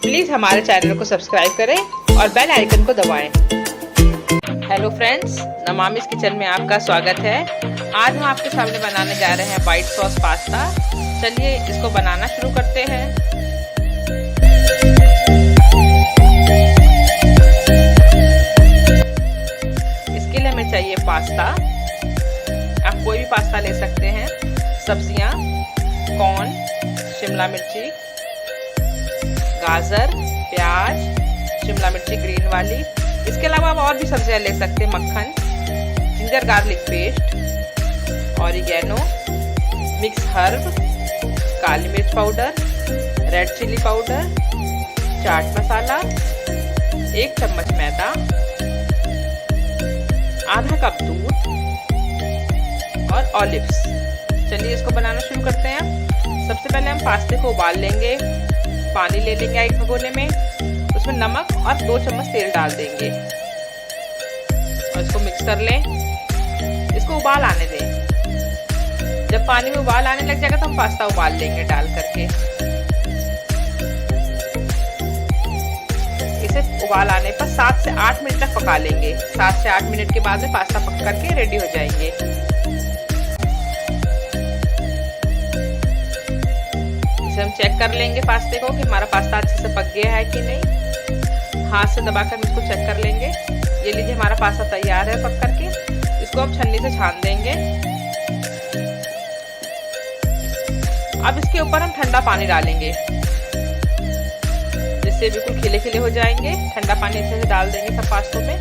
Please हमारे channel को subscribe करें और बेल आइकन को दबाएं। हेलो फ्रेंड्स, नमामिस किचन में आपका स्वागत है। आज हम आपके सामने बनाने जा रहे हैं वाइट सॉस पास्ता। चलिए इसको बनाना शुरू करते हैं। इसके लिए हमें चाहिए पास्ता। आप कोई भी पास्ता ले सकते हैं। सब्जियां, कॉर्न, शिमला मिर्ची, गाजर, प्याज, शिमला मिर्ची ग्रीन वाली। इसके अलावा आप और भी सब्जियां ले सकते हैं। मक्खन, ginger garlic paste, oregano, mix herb, काली मिर्च powder, red chilli powder, chaat masala, 1 चम्मच मैदा, आधा कप दूध और ऑलिव्स। चलिए इसको बनाना शुरू करते हैं। सबसे पहले हम पास्ते को उबाल लेंगे। पानी ले लेंगे एक भगोने में, उसमें नमक और 2 चम्मच तेल डाल देंगे और इसको मिक्स कर लें। इसको उबाल आने दें। जब पानी में उबाल आने लग जाएगा तो हम पास्ता उबाल लेंगे डाल करके। इसे उबाल आने पर 7 से 8 मिनट तक पका लेंगे। 7 से 8 मिनट के बाद में पास्ता पक करके रेडी हो जाएंगे। हम चेक कर लेंगे पास्ते को कि हमारा पास्ता अच्छे से पक गया है कि नहीं। हाथ से दबाकर इसको चेक कर लेंगे। ये लीजिए, हमारा पास्ता तैयार है पक करके। इसको अब छन्नी से छान देंगे। अब इसके ऊपर हम ठंडा पानी डालेंगे, जिससे बिल्कुल खिले खिले हो जाएंगे। ठंडा पानी अच्छे से डाल देंगे सब पास्तों में।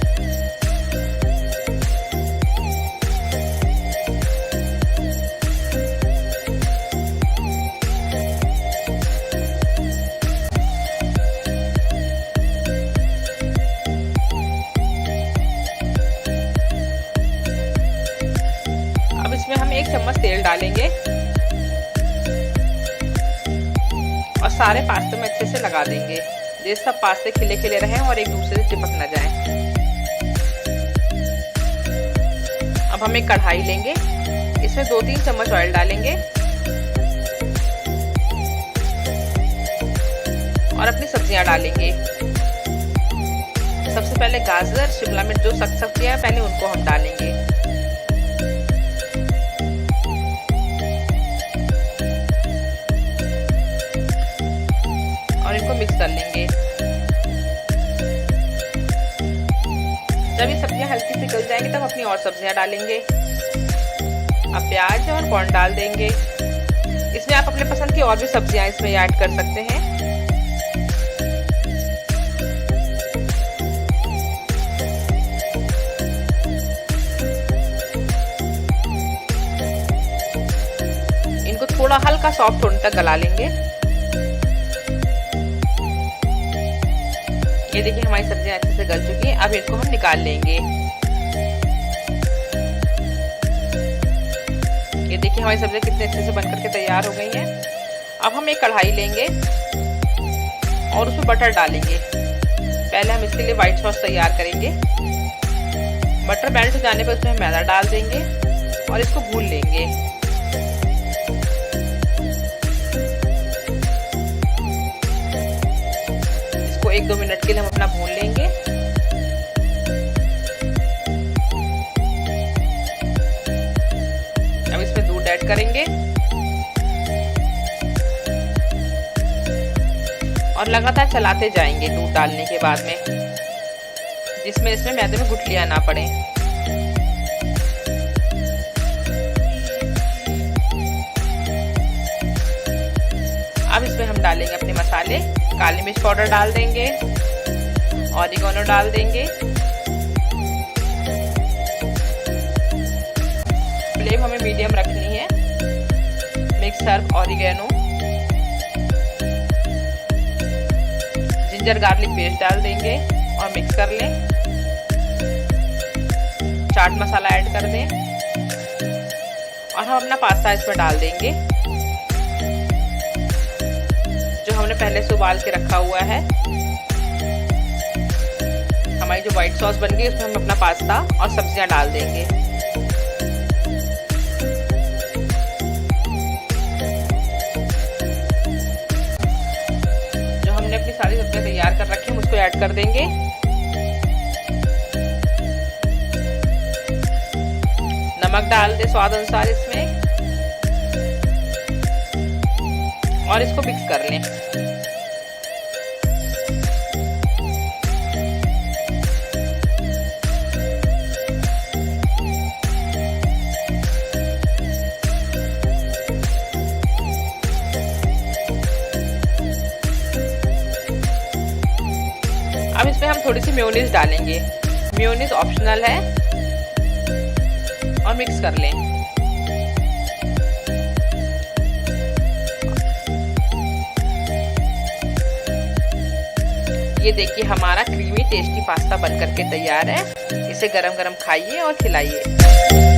इसमें हम 1 चम्मच तेल डालेंगे और सारे पास्ते में अच्छे से लगा देंगे, जिससे सब पास्ते खिले खिले रहें और एक दूसरे से चिपक न जाएं। अब हम एक कढ़ाई लेंगे, इसमें 2-3 चम्मच ऑयल डालेंगे और अपनी सब्जियां डालेंगे। सबसे पहले गाजर, शिमला मिर्च, जो सब्जियां हैं पहले उनको हम डालेंगे। और इनको मिक्स कर लेंगे। जब ये सब्जियां हल्की सी गल जाएंगी तब अपनी और सब्जियां डालेंगे। अब प्याज और कॉर्न डाल देंगे। इसमें आप अपने पसंद की और भी सब्जियां इसमें ऐड कर सकते हैं। इनको थोड़ा हल्का सॉफ्ट होने तक गला लेंगे। ये देखिए, हमारी सब्जियां अच्छे से गल चुकी हैं। अब इनको हम निकाल लेंगे। ये देखिए, हमारी सब्जियां कितने अच्छे से बनकर के तैयार हो गई हैं। अब हम एक कढ़ाई लेंगे और उसमें बटर डालेंगे। पहले हम इसके लिए व्हाइट सॉस तैयार करेंगे। बटर मेल्ट हो जाने पर उसमें मैदा डाल देंगे और इसको भून लेंगे। इसको 1-2 मिनट के लिए हम अपना भून लेंगे। अब इसमें दूध ऐड करेंगे और लगातार चलाते जाएंगे दूध डालने के बाद में, जिसमें इसमें मैदे में गुठलियां ना पड़े। अब इसमें हम डालेंगे अपने मसाले। काली मिर्च पाउडर डाल देंगे, ऑरिगेनो डाल देंगे। फ्लेम हमें मीडियम रखनी है। Mix herb, oregano, ginger garlic paste डाल देंगे और मिक्स कर लें। चाट मसाला ऐड कर दें और हम अपना पास्ता इसमें डाल देंगे, जो हमने पहले से उबाल के रखा हुआ है। हमारी जो व्हाइट सॉस बन गई उसमें हम अपना पास्ता और सब्जियां डाल देंगे। हमने तैयार कर रखे हैं उसको ऐड कर देंगे। नमक डाल दे स्वाद अनुसार इसमें और इसको मिक्स कर लें। अब इसमें हम थोड़ी सी मेयोनीज डालेंगे। मेयोनीज ऑप्शनल है और मिक्स कर लें। ये देखिए हमारा क्रीमी टेस्टी पास्ता बनकर के तैयार है। इसे गरम गरम खाइए और खिलाइए।